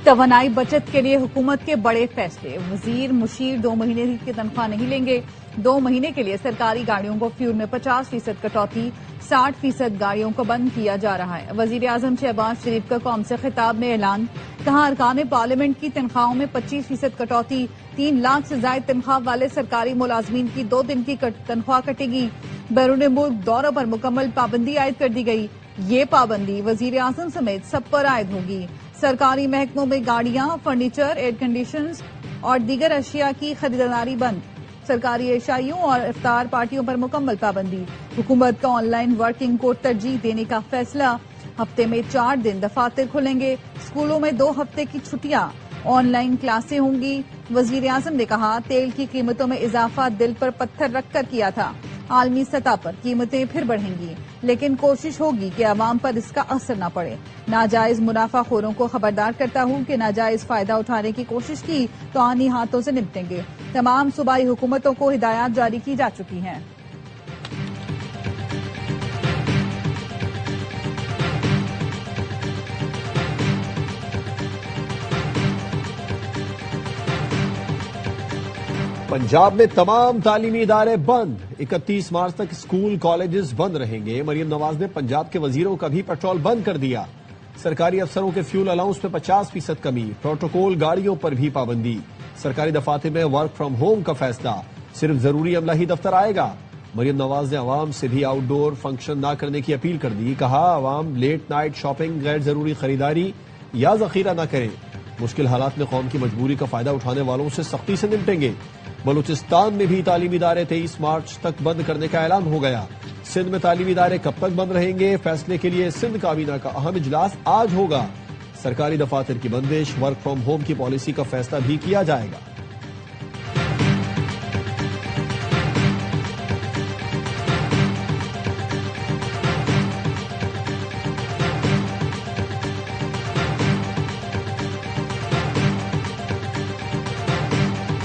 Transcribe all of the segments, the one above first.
توانائی بچت کے لیے حکومت کے بڑے فیصلے، وزیر مشیر 2 مہینے کی تنخواہ نہیں لیں گے، 2 مہینے کے لیے سرکاری گاڑیوں کو فیول میں 50% کٹوتی، 60% گاڑیوں کو بند کیا جا رہا ہے۔ وزیر اعظم شہباز شریف کا قوم سے خطاب میں اعلان، کہا ارکان پارلیمنٹ کی تنخواہوں میں 25% کٹوتی، 3 لاکھ سے زائد تنخواہ والے سرکاری ملازمین کی 2 دن کی تنخواہ کٹے گی، بیرون ملک دوروں پر مکمل پابندی عائد کر دی گئی۔ یہ پابندی وزیر اعظم سمیت سب پر عائد ہوگی۔ سرکاری محکموں میں گاڑیاں، فرنیچر، ایئر کنڈیشنرز اور دیگر اشیاء کی خریداری بند، سرکاری عشائیوں اور افطار پارٹیوں پر مکمل پابندی۔ حکومت کا آن لائن ورکنگ کو ترجیح دینے کا فیصلہ، ہفتے میں 4 دن دفاتر کھلیں گے، اسکولوں میں 2 ہفتے کی چھٹیاں، آن لائن کلاسیں ہوں گی۔ وزیر اعظم نے کہا تیل کی قیمتوں میں اضافہ دل پر پتھر رکھ کر کیا تھا، عالمی سطح پر قیمتیں پھر بڑھیں گی، لیکن کوشش ہوگی کہ عوام پر اس کا اثر نہ پڑے۔ ناجائز منافع خوروں کو خبردار کرتا ہوں کہ ناجائز فائدہ اٹھانے کی کوشش کی تو آنی ہاتھوں سے نپٹیں گے۔ تمام صوبائی حکومتوں کو ہدایات جاری کی جا چکی ہیں۔ پنجاب میں تمام تعلیمی ادارے بند، 31 مارچ تک اسکول کالجز بند رہیں گے۔ مریم نواز نے پنجاب کے وزیروں کا بھی پیٹرول بند کر دیا۔ سرکاری افسروں کے فیول الاؤنس میں 50% کمی، پروٹوکول گاڑیوں پر بھی پابندی۔ سرکاری دفاتر میں ورک فرام ہوم کا فیصلہ، صرف ضروری عملہ ہی دفتر آئے گا۔ مریم نواز نے عوام سے بھی آؤٹ ڈور فنکشن نہ کرنے کی اپیل کر دی، کہا عوام لیٹ نائٹ شاپنگ، غیر ضروری خریداری یا ذخیرہ نہ کریں۔ مشکل حالات میں قوم کی مجبوری کا فائدہ اٹھانے والوں سے سختی سے نمٹیں گے۔ بلوچستان میں بھی تعلیمی ادارے 23 مارچ تک بند کرنے کا اعلان ہو گیا۔ سندھ میں تعلیمی ادارے کب تک بند رہیں گے، فیصلے کے لیے سندھ کابینہ کا اہم اجلاس آج ہوگا۔ سرکاری دفاتر کی بندش، ورک فرام ہوم کی پالیسی کا فیصلہ بھی کیا جائے گا۔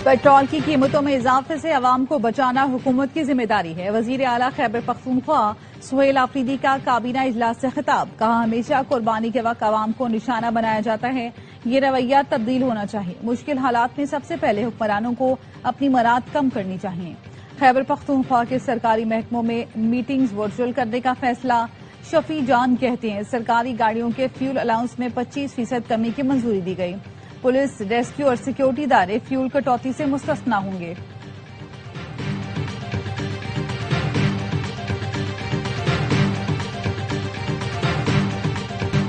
پیٹرول کی قیمتوں میں اضافے سے عوام کو بچانا حکومت کی ذمہ داری ہے۔ وزیر اعلیٰ خیبر پختونخوا سہیل آفریدی کا کابینہ اجلاس سے خطاب، کہا ہمیشہ قربانی کے وقت عوام کو نشانہ بنایا جاتا ہے، یہ رویہ تبدیل ہونا چاہیے۔ مشکل حالات میں سب سے پہلے حکمرانوں کو اپنی مراد کم کرنی چاہیے۔ خیبر پختونخوا کے سرکاری محکموں میں میٹنگز ورچوئل کرنے کا فیصلہ، شفیع جان کہتے ہیں سرکاری گاڑیوں کے فیول الاؤنس میں 25% کمی کی منظوری دی گئی۔ پولیس، ریسکیو اور سیکیورٹی ادارے فیول کٹوتی سے مستثنی ہوں گے۔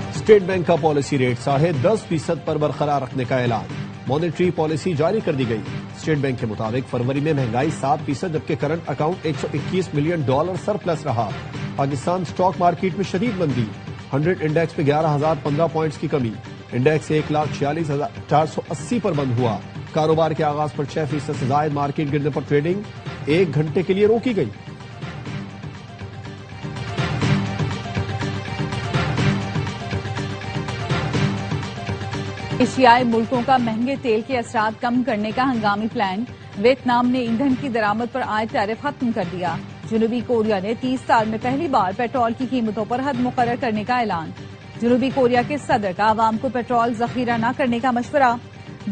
اسٹیٹ بینک کا پالیسی ریٹ 10.5% پر برقرار رکھنے کا اعلان، مانیٹری پالیسی جاری کر دی گئی۔ اسٹیٹ بینک کے مطابق فروری میں مہنگائی 7%، جبکہ کرنٹ اکاؤنٹ $121 ملین سرپلس رہا۔ پاکستان سٹاک مارکیٹ میں شدید مندی، 100 انڈیکس میں 11,015 پوائنٹس کی کمی، انڈیکس 1,46,480 پر بند ہوا۔ کاروبار کے آغاز پر 6% سے زائد مارکیٹ گرنے پر ٹریڈنگ 1 گھنٹے کے لیے روکی گئی۔ ایشیائی ملکوں کا مہنگے تیل کے اثرات کم کرنے کا ہنگامی پلان، ویتنام نے ایندھن کی درآمد پر عائد ٹیرف ختم کر دیا۔ جنوبی کوریا نے 30 سال میں پہلی بار پیٹرول کی قیمتوں پر حد مقرر کرنے کا اعلان۔ جنوبی کوریا کے صدر کا عوام کو پیٹرول ذخیرہ نہ کرنے کا مشورہ۔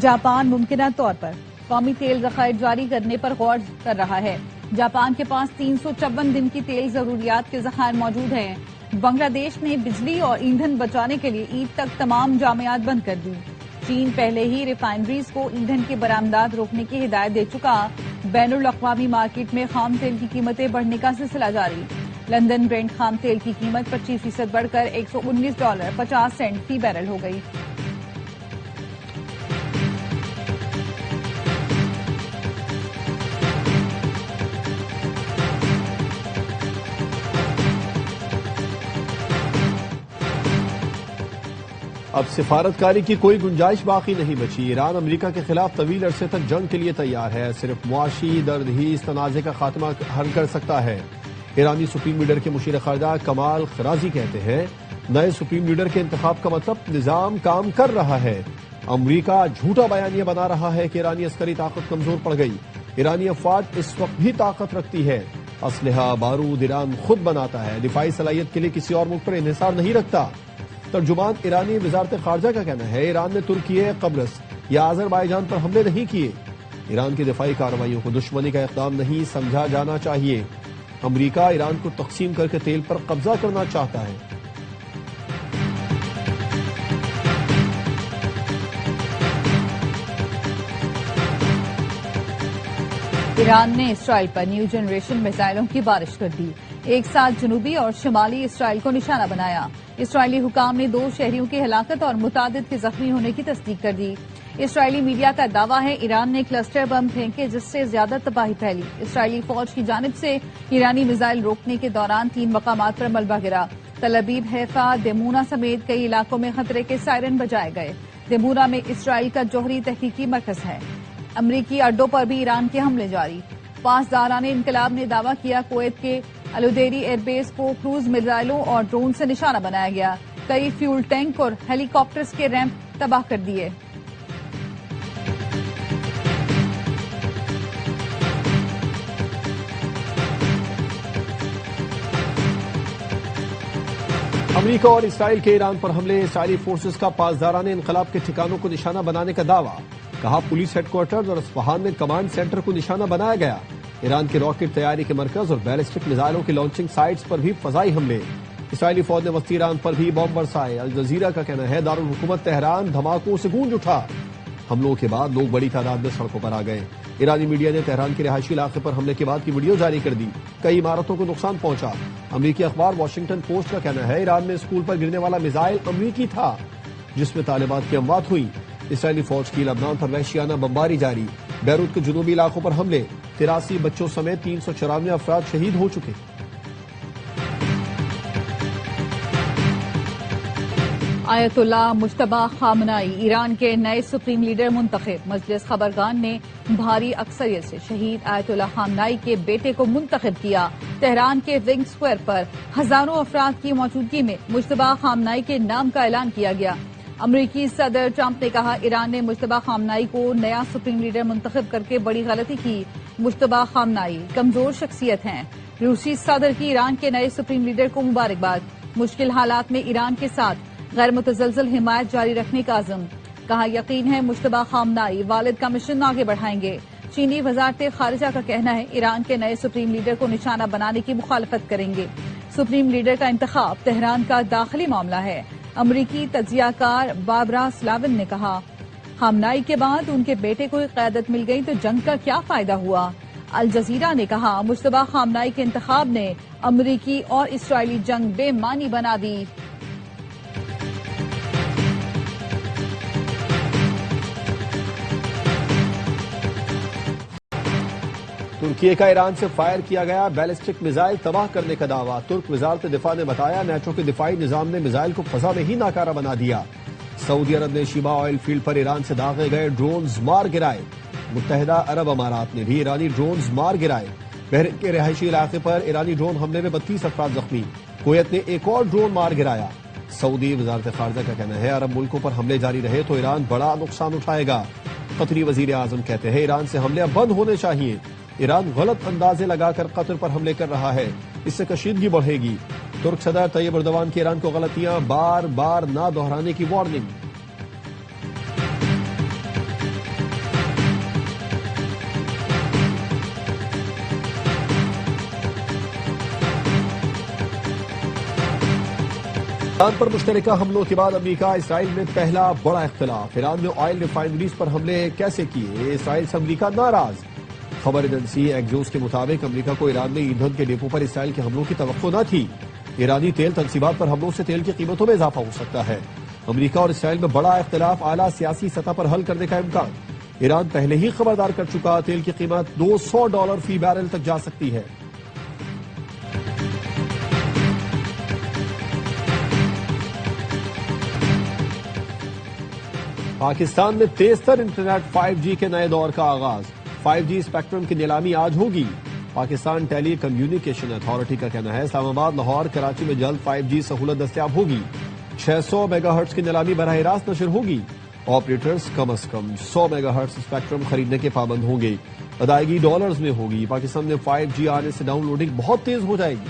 جاپان ممکنہ طور پر قومی تیل ذخائر جاری کرنے پر غور کر رہا ہے۔ جاپان کے پاس 354 دن کی تیل ضروریات کے ذخائر موجود ہیں۔ بنگلہ دیش نے بجلی اور ایندھن بچانے کے لیے عید تک تمام جامعات بند کر دی۔ چین پہلے ہی ریفائنریز کو ایندھن کی برآمدات روکنے کی ہدایت دے چکا۔ بین الاقوامی مارکیٹ میں خام تیل کی قیمتیں بڑھنے کا سلسلہ جاری۔ لندن برینٹ خام تیل کی قیمت 25% بڑھ کر $119.50 فی بیرل ہو گئی۔ اب سفارتکاری کی کوئی گنجائش باقی نہیں بچی۔ ایران امریکہ کے خلاف طویل عرصے تک جنگ کے لیے تیار ہے، صرف معاشی درد ہی اس تنازع کا خاتمہ حل کر سکتا ہے۔ ایرانی سپریم لیڈر کے مشیر خارجہ کمال خرازی کہتے ہیں نئے سپریم لیڈر کے انتخاب کا مطلب نظام کام کر رہا ہے۔ امریکہ جھوٹا بیانیہ بنا رہا ہے کہ ایرانی عسکری طاقت کمزور پڑ گئی۔ ایرانی افواج اس وقت بھی طاقت رکھتی ہے، اسلحہ بارود ایران خود بناتا ہے، دفاعی صلاحیت کے لیے کسی اور ملک پر انحصار نہیں رکھتا۔ ترجمان ایرانی وزارت خارجہ کا کہنا ہے ایران نے ترکی، قبرص یا آذربائیجان پر حملے نہیں کیے۔ ایران کی دفاعی کارروائیوں کو دشمنی کا اقدام نہیں سمجھا جانا چاہیے۔ امریکہ ایران کو تقسیم کر کے تیل پر قبضہ کرنا چاہتا ہے۔ ایران نے اسرائیل پر نیو جنریشن میزائلوں کی بارش کر دی، ایک ساتھ جنوبی اور شمالی اسرائیل کو نشانہ بنایا۔ اسرائیلی حکام نے 2 شہریوں کی ہلاکت اور متعدد کے زخمی ہونے کی تصدیق کر دی۔ اسرائیلی میڈیا کا دعویٰ ہے ایران نے کلسٹر بم پھینکے جس سے زیادہ تباہی پھیلی۔ اسرائیلی فوج کی جانب سے ایرانی میزائل روکنے کے دوران 3 مقامات پر ملبہ گرا۔ تل ابیب، حیفا، دیمونا سمیت کئی علاقوں میں خطرے کے سائرن بجائے گئے۔ دیمونا میں اسرائیل کا جوہری تحقیقی مرکز ہے۔ امریکی اڈوں پر بھی ایران کے حملے جاری۔ پاسداران انقلاب نے دعویٰ کیا کویت کے الودیری ایئر بیس کو کروز میزائلوں اور ڈرون سے نشانہ بنایا گیا۔ کئی فیول ٹینک اور ہیلی کاپٹرز کے ریمپ تباہ کر دیے۔ امریکہ اور اسرائیل کے ایران پر حملے، اسرائیلی فورسز کا پاسداران انقلاب کے ٹھکانوں کو نشانہ بنانے کا دعویٰ۔ کہا پولیس ہیڈ کوارٹرز اور اصفہان میں کمانڈ سینٹر کو نشانہ بنایا گیا۔ ایران کے راکٹ تیاری کے مرکز اور بیلسٹک میزائلوں کی لانچنگ سائٹس پر بھی فضائی حملے۔ اسرائیلی فوج نے وسطی ایران پر بھی بم برسائے۔ الجزیرہ کا کہنا ہے دارالحکومت تہران دھماکوں سے گونج اٹھا۔ حملوں کے بعد لوگ بڑی تعداد میں سڑکوں پر آ گئے۔ ایرانی میڈیا نے تہران کے رہائشی علاقے پر حملے کے بعد کی ویڈیو جاری کر دی۔ کئی عمارتوں کو نقصان پہنچا۔ امریکی اخبار واشنگٹن پوسٹ کا کہنا ہے ایران میں اسکول پر گرنے والا میزائل امریکی تھا جس میں طالبات کی اموات ہوئی۔ اسرائیلی فوج کی لبنان پر وحشیانہ بمباری جاری۔ بیروت کے جنوبی علاقوں پر حملے، 83 بچوں سمیت 394 افراد شہید ہو چکے۔ آیت اللہ مجتبی خامنائی ایران کے نئے سپریم لیڈر منتخب۔ مجلس خبرگان نے بھاری اکثریت سے شہید آیت اللہ خامنائی کے بیٹے کو منتخب کیا۔ تہران کے ونگ سکوائر پر ہزاروں افراد کی موجودگی میں مجتبی خامنائی کے نام کا اعلان کیا گیا۔ امریکی صدر ٹرمپ نے کہا ایران نے مجتبی خامنائی کو نیا سپریم لیڈر منتخب کر کے بڑی غلطی کی۔ مجتبی خامنائی کمزور شخصیت ہیں۔ روسی صدر کی ایران کے نئے سپریم لیڈر کو مبارکباد۔ مشکل حالات میں ایران کے ساتھ غیر متزلزل حمایت جاری رکھنے کا عزم۔ کہا یقین ہے مجتبی خامنائی والد کا مشن آگے بڑھائیں گے۔ چینی وزارت خارجہ کا کہنا ہے ایران کے نئے سپریم لیڈر کو نشانہ بنانے کی مخالفت کریں گے۔ سپریم لیڈر کا انتخاب تہران کا داخلی معاملہ ہے۔ امریکی تجزیہ کار باربرا سلاون نے کہا خامنائی کے بعد ان کے بیٹے کو قیادت مل گئی تو جنگ کا کیا فائدہ ہوا۔ الجزیرہ نے کہا مجتبی خامنائی کے انتخاب نے امریکی اور اسرائیلی جنگ بے معنی بنا دی۔ ترکی کا ایران سے فائر کیا گیا بیلسٹک میزائل تباہ کرنے کا دعویٰ۔ ترک وزارت دفاع نے بتایا نیٹو کے دفاعی نظام نے میزائل کو فضا میں ہی ناکارہ بنا دیا۔ سعودی عرب نے شیبہ آئل فیلڈ پر ایران سے داغے گئے ڈرونز مار گرائے۔ متحدہ عرب امارات نے بھی ایرانی ڈرونز مار گرائے۔ بحرین کے رہائشی علاقے پر ایرانی ڈرون حملے میں 32 افراد زخمی۔ کویت نے ایک اور ڈرون مار گرایا۔ سعودی وزارت خارجہ کا کہنا ہے عرب ملکوں پر حملے جاری رہے تو ایران بڑا نقصان اٹھائے گا۔ قطری وزیر اعظم کہتے ہیں ایران سے حملے اب بند ہونے چاہیے۔ ایران غلط اندازے لگا کر قطر پر حملے کر رہا ہے، اس سے کشیدگی بڑھے گی۔ ترک صدر طیب اردوان کی ایران کو غلطیاں بار بار نہ دہرانے کی وارننگ۔ ایران پر مشترکہ حملوں کے بعد امریکہ اسرائیل میں پہلا بڑا اختلاف۔ ایران نے آئل ریفائنریز پر حملے کیسے کیے؟ اسرائیل سے امریکہ ناراض۔ خبر ایجنسی ایکزیوس کے مطابق امریکہ کو ایران میں ایندھن کے ڈیپو پر اسرائیل کے حملوں کی توقع نہ تھی۔ ایرانی تیل تنصیبات پر حملوں سے تیل کی قیمتوں میں اضافہ ہو سکتا ہے۔ امریکہ اور اسرائیل میں بڑا اختلاف اعلیٰ سیاسی سطح پر حل کرنے کا امکان۔ ایران پہلے ہی خبردار کر چکا تیل کی قیمت $200 فی بیرل تک جا سکتی ہے۔ پاکستان میں تیز تر انٹرنیٹ 5G کے نئے دور کا آغاز۔ 5G اسپیکٹرم کی نیلامی آج ہوگی۔ پاکستان ٹیلی کمیونیکیشن اتھارٹی کا کہنا ہے اسلام آباد، لاہور، کراچی میں جلد 5G سہولت دستیاب ہوگی۔ 600 میگا ہرٹز کی نیلامی براہ راست نشر ہوگی۔ آپریٹرز کم از کم 100 میگا ہرٹز اسپیکٹرم خریدنے کے پابند ہوں گے۔ ادائیگی ڈالرز میں ہوگی۔ پاکستان میں 5G آنے سے ڈاؤن لوڈنگ بہت تیز ہو جائے گی۔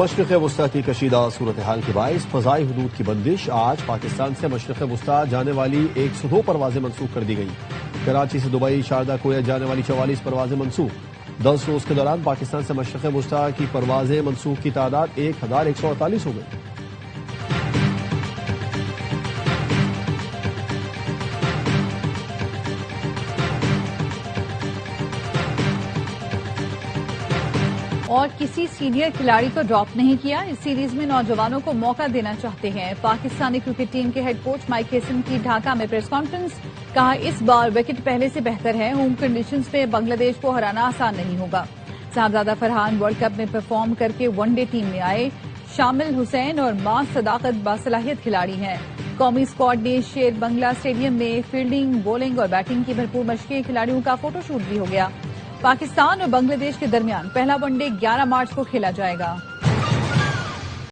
مشرق وسطی کی کشیدہ صورتحال کے باعث فضائی حدود کی بندش، آج پاکستان سے مشرق وسطی جانے والی 102 پروازیں منسوخ کر دی گئی۔ کراچی سے دبئی، شارجہ، کویت جانے والی 44 پروازیں منسوخ۔ 10 روز کے دوران پاکستان سے مشرق وسطی کی پروازیں منسوخ کی تعداد 1148 ہو گئی۔ اور کسی سینئر کھلاڑی کو ڈراپ نہیں کیا، اس سیریز میں نوجوانوں کو موقع دینا چاہتے ہیں۔ پاکستانی کرکٹ ٹیم کے ہیڈ کوچ مائک ہیسن کی ڈھاکہ میں پریس کانفرنس، کہا اس بار وکٹ پہلے سے بہتر ہے، ہوم کنڈیشنز میں بنگلہ دیش کو ہرانا آسان نہیں ہوگا۔ صاحبزادہ فرحان ورلڈ کپ میں پرفارم کر کے ون ڈے ٹیم میں آئے، شامل حسین اور ماں صداقت باصلاحیت کھلاڑی ہیں۔ قومی اسکواڈ نے شیر بنگلہ اسٹیڈیم میں فیلڈنگ، بولنگ اور بیٹنگ کی بھرپور مشقیں، کھلاڑیوں کا فوٹو شوٹ بھی ہو گیا۔ پاکستان اور بنگلہ دیش کے درمیان پہلا ون ڈے 11 مارچ کو کھیلا جائے گا۔